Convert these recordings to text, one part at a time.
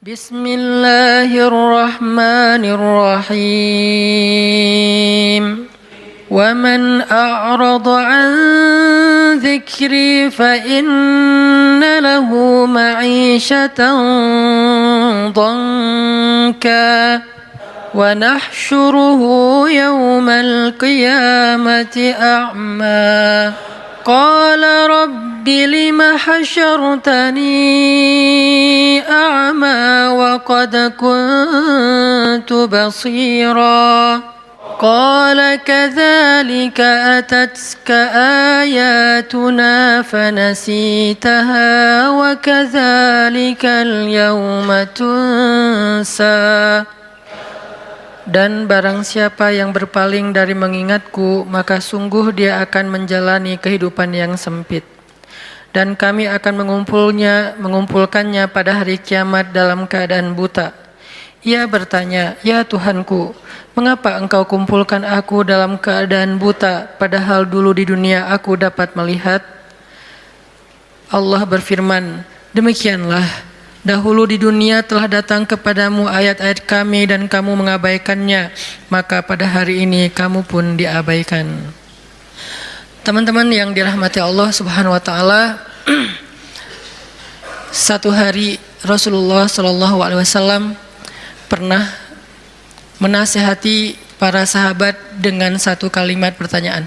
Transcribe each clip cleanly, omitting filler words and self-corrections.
Bismillahirrahmanirrahim. Wa man a'rada 'an dzikri fa inna lahu ma'isyatan dhanka wa nahsyuruhu yawmal qiyamati a'ma. Qala rabbi lima hasyartani a'ma wa qad kuntu basira. Qala kadzalika atatka ayatuna fanasitaha wa kadzalika al-yawma tunsa. Dan barang siapa yang berpaling dari mengingatku, maka sungguh dia akan menjalani kehidupan yang sempit. Dan kami akan mengumpulkannya pada hari kiamat dalam keadaan buta. Ia bertanya, "Ya Tuhanku, mengapa engkau kumpulkan aku dalam keadaan buta, padahal dulu di dunia aku dapat melihat?" Allah berfirman, "Demikianlah. Dahulu di dunia telah datang kepadamu ayat-ayat kami dan kamu mengabaikannya, maka pada hari ini kamu pun diabaikan." Teman-teman yang dirahmati Allah Subhanahu wa taala, satu hari Rasulullah sallallahu alaihi wasallam pernah menasihati para sahabat dengan satu kalimat pertanyaan.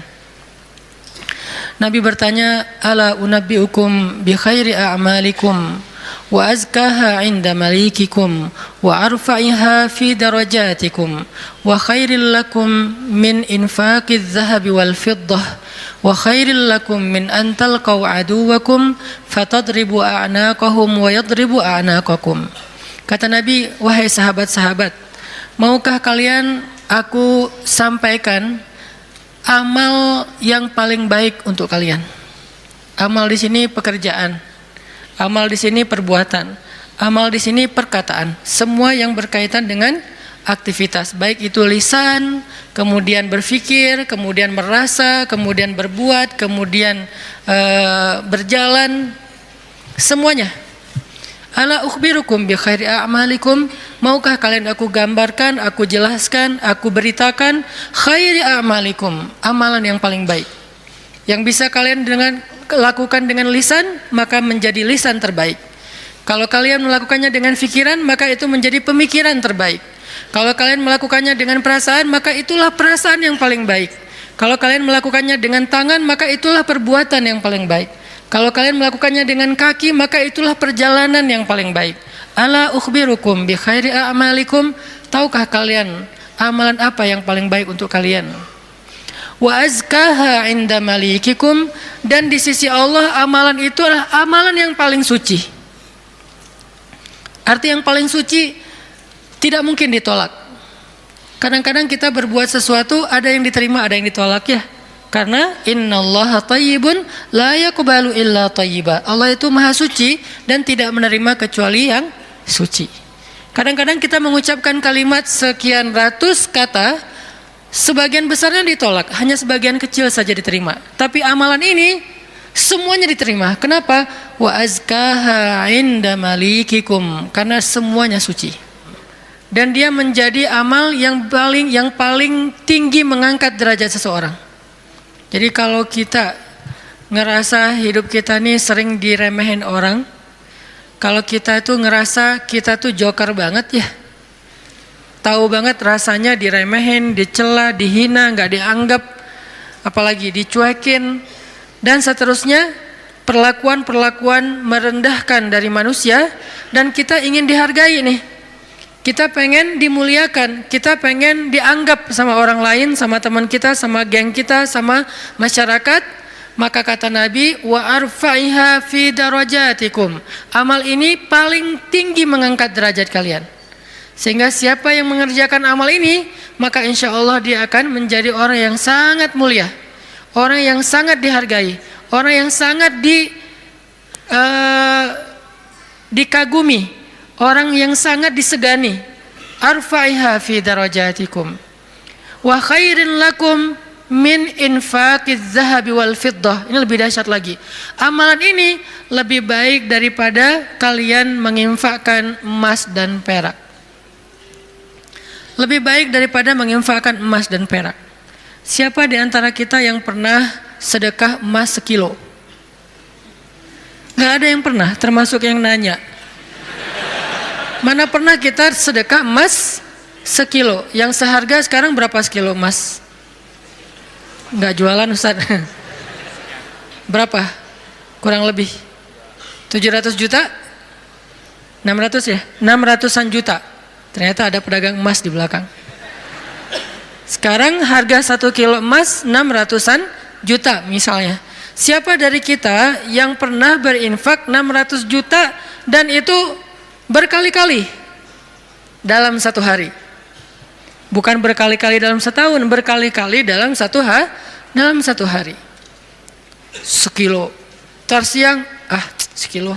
Nabi bertanya, "Ala unabbiukum bi khairi a'malikum wa azkaha 'inda malikikum wa arfa'iha fi darajatikum wa khairil lakum min infaqiz zahabi wal fiddah wa khairil lakum min an talqaw aduwakum fatadribu a'naqahum wa yadribu a'naqakum." Kata Nabi, "Wahai sahabat-sahabat, maukah kalian aku sampaikan amal yang paling baik untuk kalian?" Amal di sini pekerjaan, amal di sini perbuatan, amal di sini perkataan, semua yang berkaitan dengan aktivitas, baik itu lisan, kemudian berpikir, kemudian merasa, kemudian berbuat, kemudian berjalan, semuanya. Ala ukhbirukum bi khairi a'malikum, maukah kalian aku gambarkan, aku jelaskan, aku beritakan khairi a'malikum, amalan yang paling baik yang bisa kalian lakukan dengan lisan, maka menjadi lisan terbaik. Kalau kalian melakukannya dengan pikiran, maka itu menjadi pemikiran terbaik. Kalau kalian melakukannya dengan perasaan, maka itulah perasaan yang paling baik. Kalau kalian melakukannya dengan tangan, maka itulah perbuatan yang paling baik. Kalau kalian melakukannya dengan kaki, maka itulah perjalanan yang paling baik. Ala ukhbirukum bi khairi a'malikum, tahukah kalian amalan apa yang paling baik untuk kalian? Wa azkaha 'inda malikikum, dan di sisi Allah amalan itu adalah amalan yang paling suci. Arti yang paling suci tidak mungkin ditolak. Kadang-kadang kita berbuat sesuatu, ada yang diterima, ada yang ditolak ya. Karena innallaha thayyibun la yaqbalu illa thayyiba. Allah itu maha suci dan tidak menerima kecuali yang suci. Kadang-kadang kita mengucapkan kalimat sekian ratus kata, sebagian besarnya ditolak, hanya sebagian kecil saja diterima. Tapi amalan ini semuanya diterima. Kenapa? Wa azkaha 'inda malikikum, karena semuanya suci. Dan dia menjadi amal yang paling tinggi mengangkat derajat seseorang. Jadi kalau kita ngerasa hidup kita nih sering diremehin orang, kalau kita tuh ngerasa kita tuh joker banget ya, tahu banget rasanya diremehin, dicela, dihina, nggak dianggap, apalagi dicuekin, dan seterusnya, perlakuan-perlakuan merendahkan dari manusia, dan kita ingin dihargai nih. Kita pengen dimuliakan, kita pengen dianggap sama orang lain, sama teman kita, sama geng kita, sama masyarakat. Maka kata Nabi, wa arfa'iha fi darajatikum. Amal ini paling tinggi mengangkat derajat kalian. Sehingga siapa yang mengerjakan amal ini, maka insya Allah dia akan menjadi orang yang sangat mulia, orang yang sangat dihargai, orang yang sangat dikagumi, orang yang sangat disegani. Arfa'iha fi darajatikum wa khairin lakum min infaqiz zahabi wal fiddah. Ini lebih dahsyat lagi. Amalan ini lebih baik daripada kalian menginfakkan emas dan perak. Lebih baik daripada menginfakkan emas dan perak. Siapa di antara kita yang pernah sedekah emas 1 kilo? Gak ada yang pernah, termasuk yang nanya. Mana pernah kita sedekah emas 1 kilo? Yang seharga sekarang berapa sekilo emas? Gak jualan Ustaz. Berapa? Kurang lebih 700 juta? 600 ya? 600-an juta. Ternyata ada pedagang emas di belakang. Sekarang harga 1 kilo emas 600-an juta misalnya. Siapa dari kita yang pernah berinfak 600 juta dan itu berkali-kali dalam 1 hari? Bukan berkali-kali dalam setahun, berkali-kali dalam 1 hari. 1 kilo. Tar siang, 1 kilo.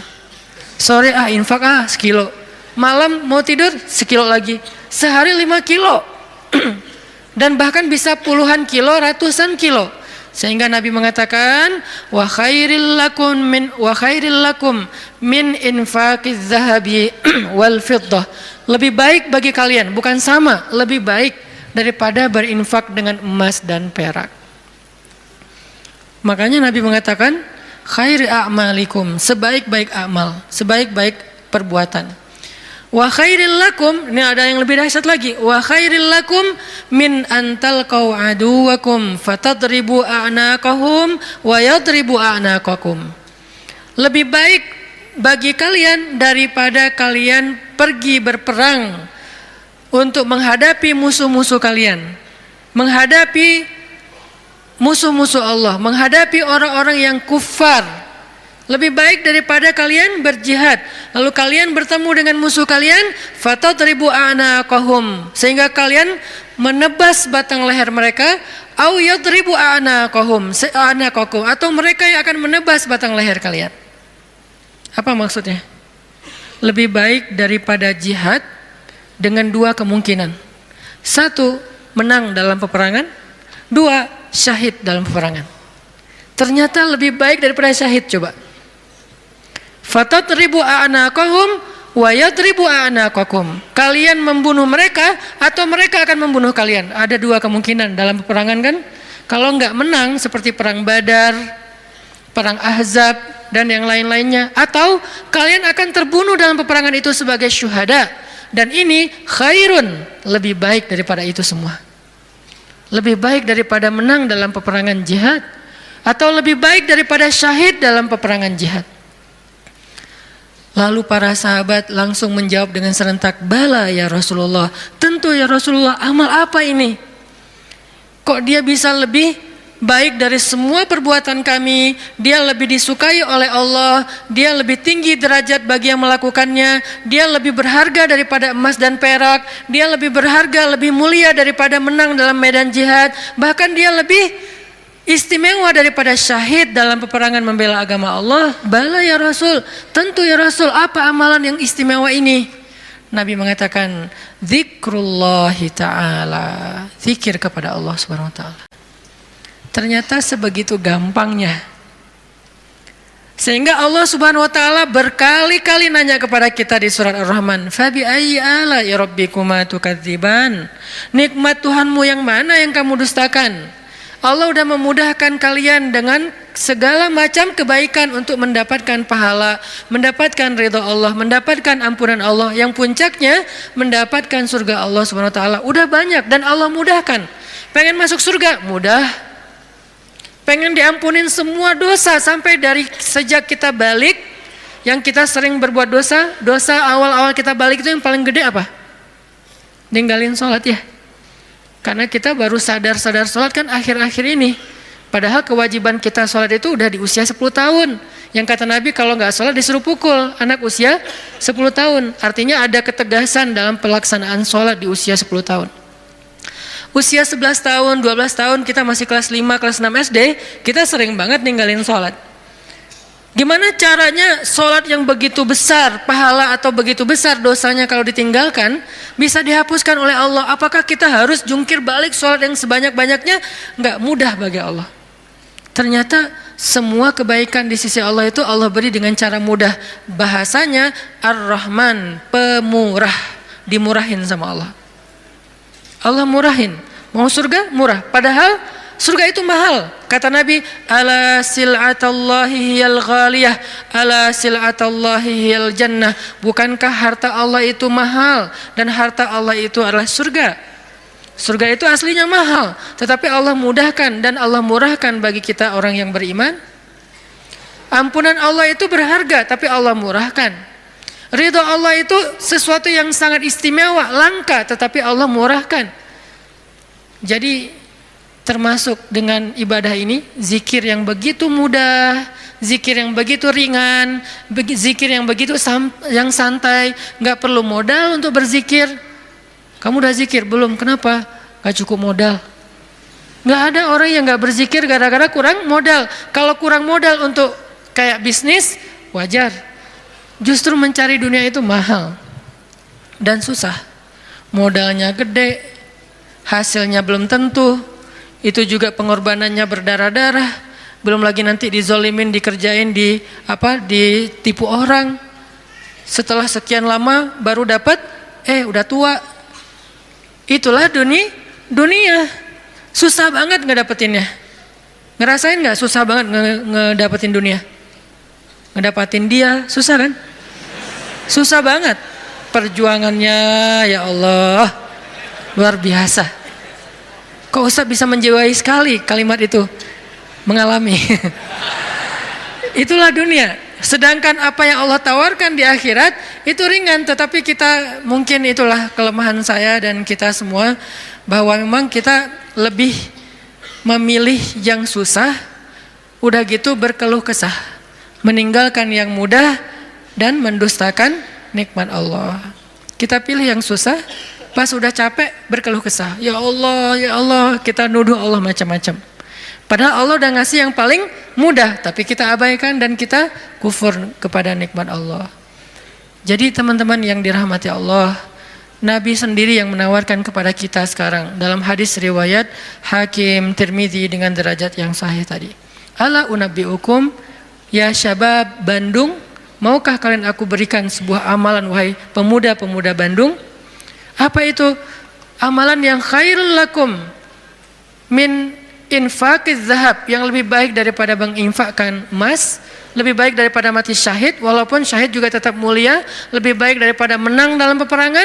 Sore infak 1 kilo. Malam mau tidur 1 kilo lagi. Sehari 5 kilo. Dan bahkan bisa puluhan kilo, ratusan kilo. Sehingga Nabi mengatakan wa khairil lakum min infaqiz zahabi wal fiddah. Lebih baik bagi kalian, bukan sama, lebih baik daripada berinfak dengan emas dan perak. Makanya Nabi mengatakan khairi a'malikum, sebaik-baik amal, sebaik-baik perbuatan. Wa khairil lakum, ini ada yang lebih dahsyat lagi. Wa khairil lakum min antalqau aduwakum fatadribu a'naqahum wa yadribu a'naqakum. Lebih baik bagi kalian daripada kalian pergi berperang untuk menghadapi musuh-musuh kalian, menghadapi musuh-musuh Allah, menghadapi orang-orang yang kufar. Lebih baik daripada kalian berjihad, lalu kalian bertemu dengan musuh kalian, fatadribu a'naqahum, sehingga kalian menebas batang leher mereka, au yadribu a'naqahum, atau mereka yang akan menebas batang leher kalian. Apa maksudnya? Lebih baik daripada jihad dengan 2 kemungkinan. 1, menang dalam peperangan. 2, syahid dalam peperangan. Ternyata lebih baik daripada syahid. Coba. Fatadribu a'naqahum wa yadribu a'naqakum. Kalian membunuh mereka atau mereka akan membunuh kalian. Ada 2 kemungkinan dalam peperangan kan? Kalau enggak menang seperti perang Badar, perang Ahzab dan yang lain-lainnya, atau kalian akan terbunuh dalam peperangan itu sebagai syuhada. Dan ini khairun, lebih baik daripada itu semua. Lebih baik daripada menang dalam peperangan jihad, atau lebih baik daripada syahid dalam peperangan jihad. Lalu para sahabat langsung menjawab dengan serentak, bala ya Rasulullah, tentu ya Rasulullah, amal apa ini? Kok dia bisa lebih baik dari semua perbuatan kami? Dia lebih disukai oleh Allah, dia lebih tinggi derajat bagi yang melakukannya, dia lebih berharga daripada emas dan perak, dia lebih berharga, lebih mulia daripada menang dalam medan jihad, bahkan dia lebih istimewa daripada syahid dalam peperangan membela agama Allah. Bala ya Rasul, tentu ya Rasul, apa amalan yang istimewa ini? Nabi mengatakan zikrullahi ta'ala, zikir kepada Allah subhanahu wa ta'ala. Ternyata sebegitu gampangnya, sehingga Allah subhanahu wa ta'ala berkali-kali nanya kepada kita di surat Ar-Rahman, fabi ayyi ala'i rabbikuma tukadziban, nikmat Tuhanmu yang mana yang kamu dustakan? Allah sudah memudahkan kalian dengan segala macam kebaikan untuk mendapatkan pahala, mendapatkan ridha Allah, mendapatkan ampunan Allah, yang puncaknya mendapatkan surga Allah Subhanahu wa taala. Udah banyak dan Allah mudahkan. Pengen masuk surga? Mudah. Pengen diampunin semua dosa sampai dari sejak kita balik, yang kita sering berbuat dosa awal-awal kita balik itu yang paling gede apa? Ninggalin sholat ya. Karena kita baru sadar sholat kan akhir-akhir ini. Padahal kewajiban kita sholat itu udah di usia 10 tahun. Yang kata Nabi kalau nggak sholat disuruh pukul anak usia 10 tahun. Artinya ada ketegasan dalam pelaksanaan sholat di usia 10 tahun. Usia 11 tahun, 12 tahun kita masih kelas 5, kelas 6 SD, kita sering banget ninggalin sholat. Gimana caranya sholat yang begitu besar pahala atau begitu besar dosanya kalau ditinggalkan bisa dihapuskan oleh Allah? Apakah kita harus jungkir balik sholat yang sebanyak-banyaknya? Enggak mudah bagi Allah. Ternyata semua kebaikan di sisi Allah itu Allah beri dengan cara mudah. Bahasanya Ar-Rahman, pemurah, dimurahin sama Allah. Allah murahin. Mau surga murah, padahal surga itu mahal. Kata Nabi, ala sil'atallahi hiyal ghaliyah, ala sil'atallahi hiyal jannah. Bukankah harta Allah itu mahal dan harta Allah itu adalah surga? Surga itu aslinya mahal, tetapi Allah mudahkan dan Allah murahkan bagi kita orang yang beriman. Ampunan Allah itu berharga, tapi Allah murahkan. Ridho Allah itu sesuatu yang sangat istimewa, langka, tetapi Allah murahkan. Jadi termasuk dengan ibadah ini, zikir yang begitu mudah, zikir yang begitu ringan, zikir yang begitu yang santai, nggak perlu modal untuk berzikir. Kamu udah zikir belum? Kenapa? Gak cukup modal. Gak ada orang yang gak berzikir gara-gara kurang modal. Kalau kurang modal untuk kayak bisnis, wajar. Justru mencari dunia itu mahal dan susah. Modalnya gede, hasilnya belum tentu. Itu juga pengorbanannya berdarah-darah. Belum lagi nanti dizolimin, dikerjain, ditipu orang. Setelah sekian lama baru dapat, udah tua. Itulah dunia. Susah banget ngedapetinnya. Ngerasain gak susah banget ngedapetin dunia? Ngedapetin dia, susah kan? Susah banget. Perjuangannya, ya Allah, luar biasa. Kok Ustaz bisa menjiwai sekali kalimat itu? Mengalami. Itulah dunia. Sedangkan apa yang Allah tawarkan di akhirat itu ringan, tetapi kita mungkin itulah kelemahan saya dan kita semua, bahwa memang kita lebih memilih yang susah, udah gitu berkeluh kesah, meninggalkan yang mudah dan mendustakan nikmat Allah. Kita pilih yang susah, pas udah capek berkeluh kesah, ya Allah, kita nuduh Allah macam-macam. Padahal Allah udah ngasih yang paling mudah, tapi kita abaikan dan kita kufur kepada nikmat Allah. Jadi teman-teman yang dirahmati Allah, Nabi sendiri yang menawarkan kepada kita sekarang dalam hadis riwayat Hakim Tirmidzi dengan derajat yang sahih tadi. Ala unabbiukum ya syabab Bandung, maukah kalian aku berikan sebuah amalan wahai pemuda-pemuda Bandung? Apa itu? Amalan yang khairul lakum min infaqiz zahab, yang lebih baik daripada menginfakkan emas, lebih baik daripada mati syahid, walaupun syahid juga tetap mulia, lebih baik daripada menang dalam peperangan.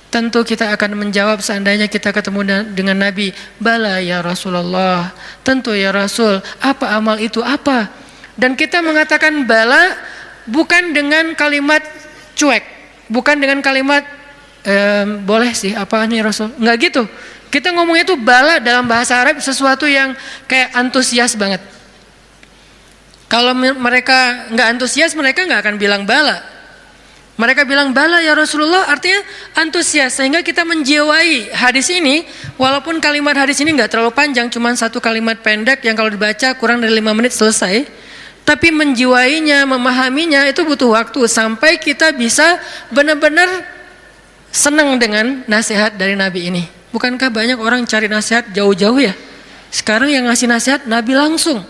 Tentu kita akan menjawab seandainya kita ketemu dengan Nabi, bala ya Rasulullah, tentu ya Rasul, apa amal itu apa? Dan kita mengatakan bala bukan dengan kalimat cuek, bukan dengan kalimat boleh sih, apa nih Rasul, enggak gitu. Kita ngomongnya itu bala dalam bahasa Arab sesuatu yang kayak antusias banget. Kalau mereka nggak antusias, mereka nggak akan bilang bala. Mereka bilang bala ya Rasulullah, artinya antusias. Sehingga kita menjiwai hadis ini, walaupun kalimat hadis ini nggak terlalu panjang, cuma satu kalimat pendek yang kalau dibaca kurang dari 5 menit selesai. Tapi menjiwainya, memahaminya itu butuh waktu sampai kita bisa benar-benar senang dengan nasihat dari Nabi ini. Bukankah banyak orang cari nasihat jauh-jauh ya? Sekarang yang ngasih nasihat Nabi langsung.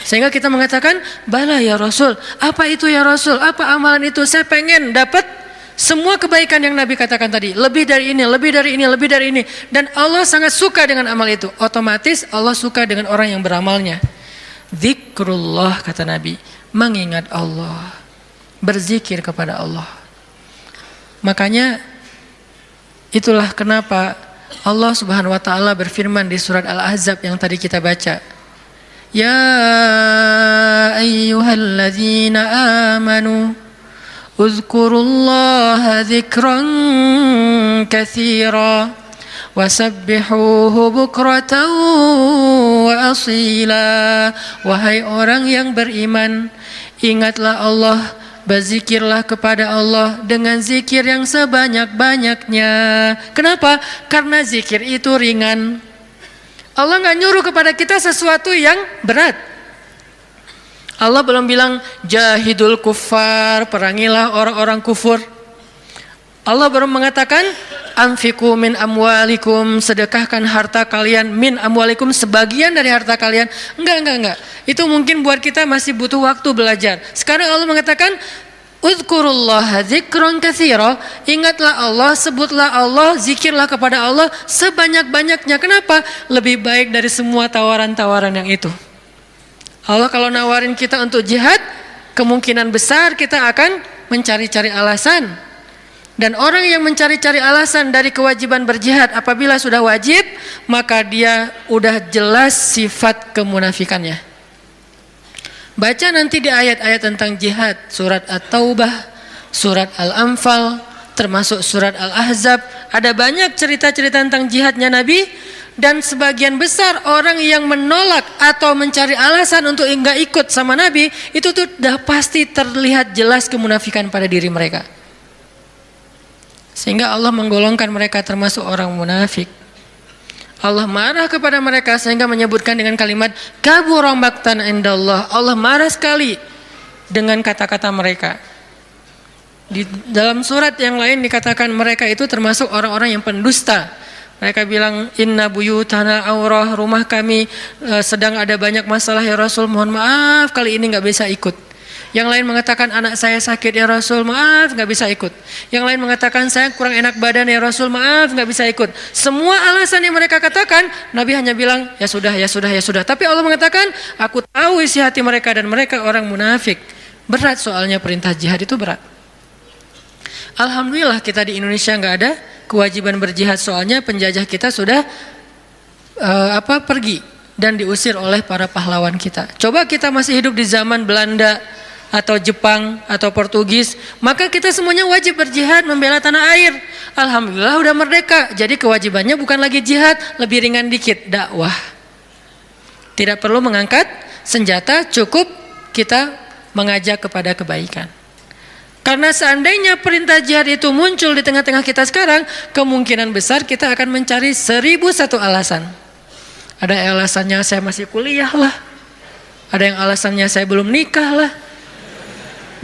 Sehingga kita mengatakan, bala ya Rasul, apa itu ya Rasul, apa amalan itu? Saya pengen dapat semua kebaikan yang Nabi katakan tadi. Lebih dari ini, lebih dari ini, lebih dari ini. Dan Allah sangat suka dengan amal itu. Otomatis Allah suka dengan orang yang beramalnya. Zikrullah, kata Nabi, mengingat Allah, berzikir kepada Allah. Makanya itulah kenapa Allah Subhanahu wa taala berfirman di surat Al-Ahzab yang tadi kita baca. Ya ayyuhalladzina amanu uzkurullaha dzikran katsira wasabbihuhu bukratan wa asila. Wahai orang yang beriman, ingatlah Allah, berzikirlah kepada Allah dengan zikir yang sebanyak-banyaknya. Kenapa? Karena zikir itu ringan. Allah nggak nyuruh kepada kita sesuatu yang berat. Allah belum bilang jahidul kuffar, perangilah orang-orang kufur. Allah baru mengatakan anfiqu min amwalikum, sedekahkan harta kalian, min amwalikum, sebagian dari harta kalian. Enggak. Itu mungkin buat kita masih butuh waktu belajar. Sekarang Allah mengatakan uzkurullaha dzikron katsira, ingatlah Allah, sebutlah Allah, zikirlah kepada Allah sebanyak-banyaknya. Kenapa? Lebih baik dari semua tawaran-tawaran yang itu. Allah kalau nawarin kita untuk jihad, kemungkinan besar kita akan mencari-cari alasan. Dan orang yang mencari-cari alasan dari kewajiban berjihad apabila sudah wajib, maka dia udah jelas sifat kemunafikannya. Baca nanti di ayat-ayat tentang jihad, surat At-Taubah, surat Al-Anfal, termasuk surat Al-Ahzab, ada banyak cerita-cerita tentang jihadnya Nabi. Dan sebagian besar orang yang menolak atau mencari alasan untuk enggak ikut sama Nabi, itu tuh udah pasti terlihat jelas kemunafikan pada diri mereka. Sehingga Allah menggolongkan mereka termasuk orang munafik. Allah marah kepada mereka sehingga menyebutkan dengan kalimat kabura maqtan indallah. Allah marah sekali dengan kata-kata mereka. Di dalam surat yang lain dikatakan mereka itu termasuk orang-orang yang pendusta. Mereka bilang inna buyutana aurah, rumah kami sedang ada banyak masalah ya Rasul, mohon maaf kali ini enggak bisa ikut. Yang lain mengatakan anak saya sakit ya Rasul, maaf nggak bisa ikut. Yang lain mengatakan saya kurang enak badan ya Rasul, maaf nggak bisa ikut. Semua alasan yang mereka katakan, Nabi hanya bilang ya sudah. Tapi Allah mengatakan aku tahu isi hati mereka dan mereka orang munafik. Berat soalnya perintah jihad itu berat. Alhamdulillah kita di Indonesia nggak ada kewajiban berjihad, soalnya penjajah kita sudah pergi dan diusir oleh para pahlawan kita. Coba kita masih hidup di zaman Belanda atau Jepang atau Portugis, maka kita semuanya wajib berjihad membela tanah air. Alhamdulillah udah merdeka, jadi kewajibannya bukan lagi jihad, lebih ringan dikit, dakwah. Tidak perlu mengangkat senjata, cukup kita mengajak kepada kebaikan. Karena seandainya perintah jihad itu muncul di tengah-tengah kita sekarang, kemungkinan besar kita akan mencari 1001 alasan. Ada alasannya saya masih kuliah lah, ada yang alasannya saya belum nikah lah.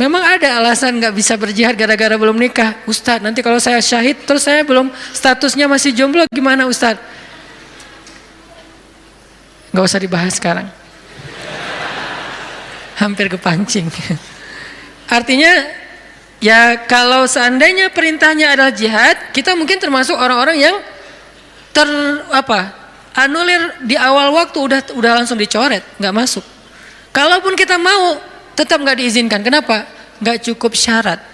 Memang ada alasan gak bisa berjihad gara-gara belum nikah. Ustadz, nanti kalau saya syahid terus saya belum, statusnya masih jomblo, gimana Ustadz? Gak usah dibahas sekarang. Hampir kepancing. Artinya ya kalau seandainya perintahnya adalah jihad, kita mungkin termasuk orang-orang yang anulir di awal waktu, udah langsung dicoret, gak masuk. Kalaupun kita mau, tetap nggak diizinkan. Kenapa? Nggak cukup syarat.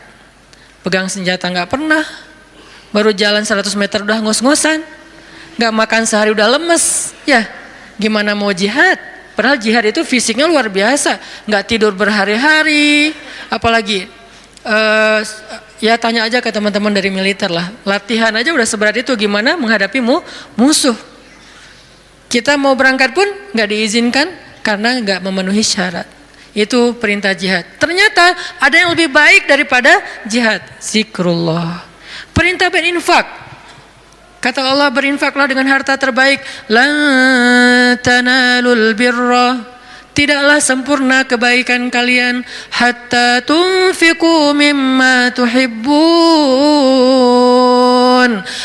Pegang senjata nggak pernah, baru jalan 100 meter udah ngos-ngosan, nggak makan sehari udah lemes. Ya, gimana mau jihad? Padahal jihad itu fisiknya luar biasa, nggak tidur berhari-hari. Apalagi, ya tanya aja ke teman-teman dari militer lah. Latihan aja udah seberat itu, gimana menghadapi musuh? Kita mau berangkat pun nggak diizinkan karena nggak memenuhi syarat. Itu perintah jihad. Ternyata ada yang lebih baik daripada jihad, zikrullah. Perintah berinfak. Kata Allah, berinfaklah dengan harta terbaik. La tanalul birra, tidaklah sempurna kebaikan kalian hatta tunfiqu mimma tuhibbun,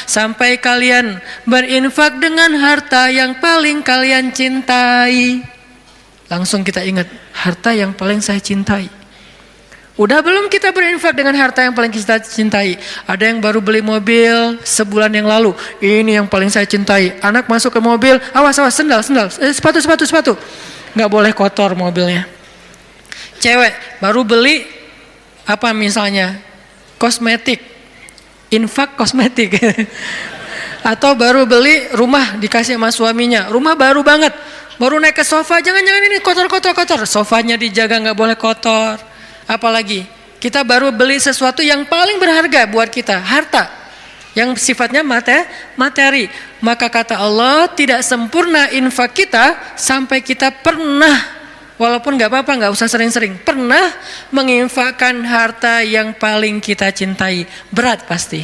sampai kalian berinfak dengan harta yang paling kalian cintai. Langsung kita ingat, harta yang paling saya cintai. Udah belum kita berinfak dengan harta yang paling kita cintai? Ada yang baru beli mobil sebulan yang lalu, ini yang paling saya cintai. Anak masuk ke mobil, awas sendal, sepatu. Nggak boleh kotor mobilnya. Cewek baru beli misalnya kosmetik, infak kosmetik. Atau baru beli rumah dikasih sama suaminya, rumah baru banget. Baru naik ke sofa, jangan ini kotor. Sofanya dijaga, nggak boleh kotor. Apalagi kita baru beli sesuatu yang paling berharga buat kita, harta yang sifatnya materi. Maka kata Allah, tidak sempurna infak kita sampai kita pernah, walaupun nggak apa-apa, nggak usah sering-sering, pernah menginfakkan harta yang paling kita cintai. Berat pasti,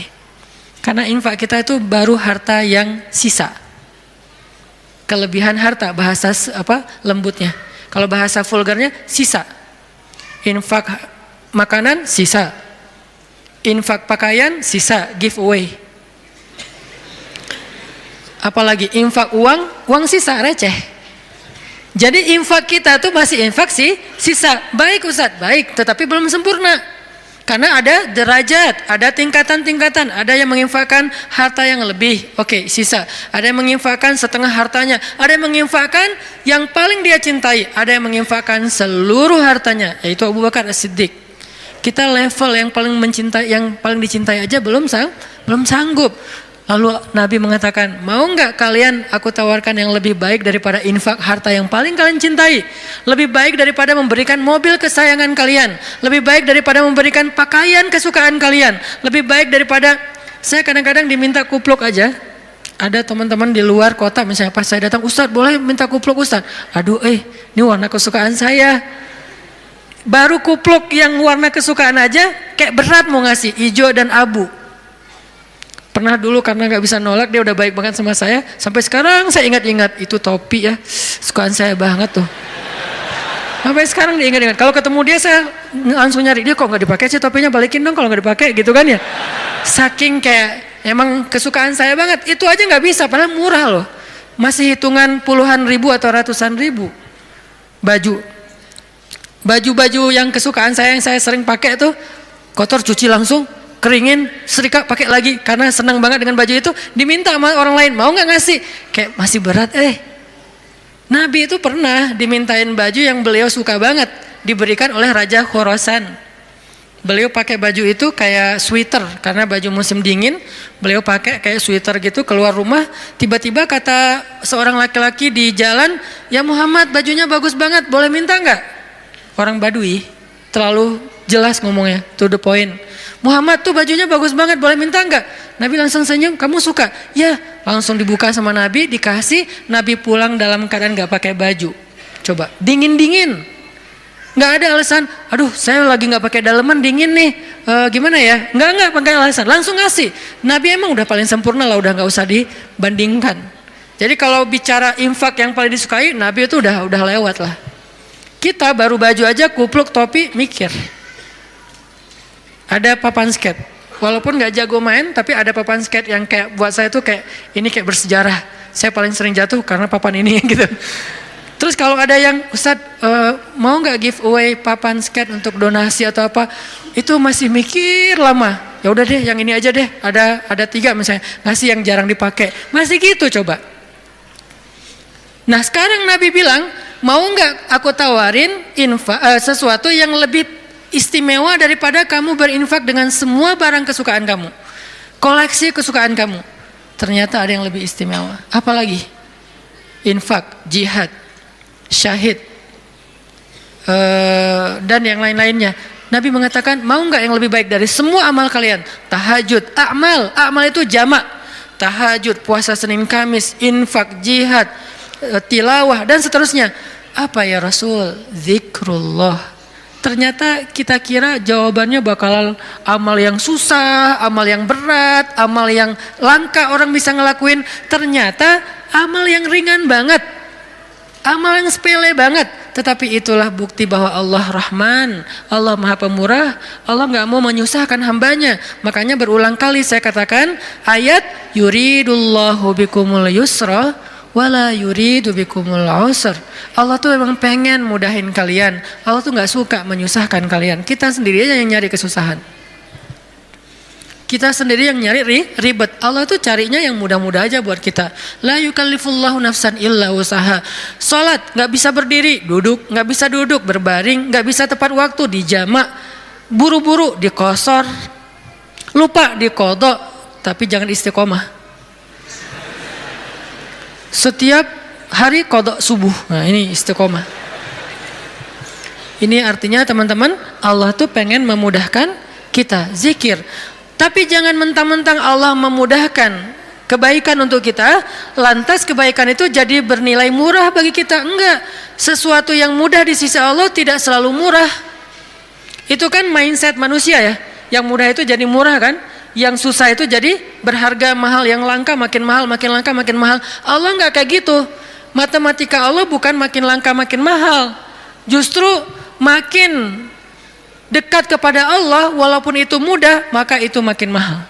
karena infak kita itu baru harta yang sisa. Kelebihan harta, bahasa lembutnya. Kalau bahasa vulgarnya sisa. Infak makanan sisa. Infak pakaian sisa, giveaway. Apalagi infak uang sisa, receh. Jadi infak kita tuh masih infak sih sisa. Baik Ustaz, baik, tetapi belum sempurna. Karena ada derajat, ada tingkatan-tingkatan. Ada yang menginfakkan harta yang lebih, oke, sisa. Ada yang menginfakkan setengah hartanya. Ada yang menginfakkan yang paling dia cintai. Ada yang menginfakkan seluruh hartanya, yaitu Abu Bakar As-Siddiq. Kita level yang paling mencintai, yang paling dicintai aja belum sanggup. Lalu Nabi mengatakan, mau nggak kalian aku tawarkan yang lebih baik daripada infak harta yang paling kalian cintai? Lebih baik daripada memberikan mobil kesayangan kalian. Lebih baik daripada memberikan pakaian kesukaan kalian. Lebih baik daripada, saya kadang-kadang diminta kupluk aja. Ada teman-teman di luar kota misalnya, pas saya datang, Ustadz boleh minta kupluk Ustadz? Aduh ini warna kesukaan saya. Baru kupluk yang warna kesukaan aja kayak berat mau ngasih, hijau dan abu. Pernah dulu karena gak bisa nolak, dia udah baik banget sama saya. Sampai sekarang saya ingat-ingat, itu topi ya, sukaan saya banget tuh. Sampai sekarang diingat-ingat. Kalau ketemu dia saya langsung nyari, dia kok gak dipakai sih topinya, balikin dong kalau gak dipakai gitu kan ya. Saking kayak emang kesukaan saya banget. Itu aja gak bisa, padahal murah loh. Masih hitungan puluhan ribu atau ratusan ribu. Baju yang kesukaan saya, yang saya sering pakai tuh, kotor cuci langsung, keringin, setrika, pakai lagi. Karena senang banget dengan baju itu, diminta sama orang lain, mau nggak ngasih? Kayak masih berat. Nabi itu pernah dimintain baju yang beliau suka banget, diberikan oleh Raja Khorasan. Beliau pakai baju itu kayak sweater, karena baju musim dingin. Beliau pakai kayak sweater gitu, keluar rumah. Tiba-tiba kata seorang laki-laki di jalan, ya Muhammad bajunya bagus banget, boleh minta nggak? Orang Badui, terlalu jelas ngomongnya, to the point. Muhammad tuh bajunya bagus banget, boleh minta enggak? Nabi langsung senyum, kamu suka? Ya, langsung dibuka sama Nabi, dikasih. Nabi pulang dalam keadaan gak pakai baju. Coba, dingin-dingin. Gak ada alasan, aduh saya lagi gak pakai daleman, dingin nih. Gimana ya? Enggak pakai alasan, langsung ngasih. Nabi emang udah paling sempurna lah, udah gak usah dibandingkan. Jadi kalau bicara infak yang paling disukai, Nabi itu udah lewat lah. Kita baru baju aja, kupluk, topi, mikir. Ada papan skate, walaupun nggak jago main, tapi ada papan skate yang kayak buat saya tuh kayak ini kayak bersejarah. Saya paling sering jatuh karena papan ini gitu. Terus kalau ada yang Ustadz mau nggak give away papan skate untuk donasi atau apa, itu masih mikir lama. Ya udah deh, yang ini aja deh. Ada 3 misalnya, ngasih yang jarang dipakai, masih gitu coba. Nah sekarang Nabi bilang, mau nggak aku tawarin sesuatu yang lebih istimewa daripada kamu berinfak dengan semua barang kesukaan kamu, koleksi kesukaan kamu. Ternyata ada yang lebih istimewa. Apalagi? Infak, jihad, syahid, dan yang lain-lainnya. Nabi mengatakan, mau nggak yang lebih baik dari semua amal kalian? Tahajud, amal itu jamak. Tahajud, puasa Senin Kamis, infak, jihad, tilawah, dan seterusnya. Apa ya Rasul? Zikrullah. Ternyata kita kira jawabannya bakal amal yang susah, amal yang berat, amal yang langka orang bisa ngelakuin. Ternyata amal yang ringan banget, amal yang sepele banget. Tetapi itulah bukti bahwa Allah Rahman, Allah Maha Pemurah, Allah gak mau menyusahkan hambanya. Makanya berulang kali saya katakan ayat yuridullahu bikumul yusra wala yuridu bikumul usr. Allah tuh memang pengen mudahin kalian. Allah tuh gak suka menyusahkan kalian. Kita sendiri aja yang nyari kesusahan. Kita sendiri yang nyari ribet. Allah tuh carinya yang mudah-mudah aja buat kita. La yukallifullahu nafsan illa usaha. Salat gak bisa berdiri, duduk, gak bisa duduk, berbaring, gak bisa tepat waktu, dijamak, buru-buru, dikosor, lupa, dikodok. Tapi jangan istiqomah. Setiap hari kodok subuh. Nah ini istiqomah. Ini artinya teman-teman, Allah tuh pengen memudahkan kita zikir. Tapi jangan mentang-mentang Allah memudahkan kebaikan untuk kita, lantas kebaikan itu jadi bernilai murah bagi kita. Enggak. Sesuatu yang mudah di sisi Allah tidak selalu murah. Itu kan mindset manusia ya. Yang mudah itu jadi murah kan? Yang susah itu jadi berharga mahal, yang langka makin mahal, makin langka makin mahal. Allah nggak kayak gitu. Matematika Allah bukan makin langka makin mahal. Justru makin dekat kepada Allah walaupun itu mudah, maka itu makin mahal.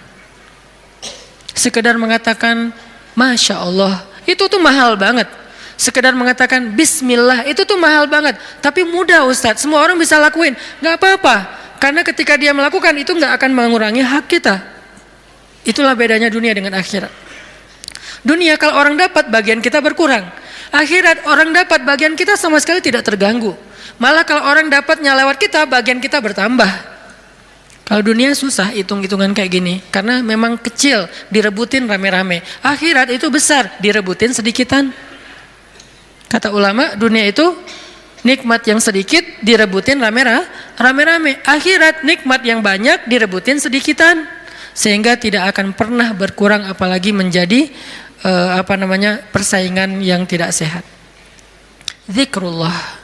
Sekedar mengatakan Masya Allah, itu tuh mahal banget. Sekedar mengatakan Bismillah, itu tuh mahal banget. Tapi mudah Ustadz, semua orang bisa lakuin. Gak apa-apa, karena ketika dia melakukan itu gak akan mengurangi hak kita. Itulah bedanya dunia dengan akhirat. Dunia kalau orang dapat, bagian kita berkurang. Akhirat orang dapat, bagian kita sama sekali tidak terganggu. Malah kalau orang dapatnya lewat kita, bagian kita bertambah. Kalau dunia susah hitung-hitungan kayak gini, karena memang kecil, direbutin rame-rame. Akhirat itu besar, direbutin sedikitan. Kata ulama, dunia itu nikmat yang sedikit, direbutin rame-rame. Akhirat nikmat yang banyak, direbutin sedikitan. Sehingga tidak akan pernah berkurang, apalagi menjadi persaingan yang tidak sehat. Zikrullah.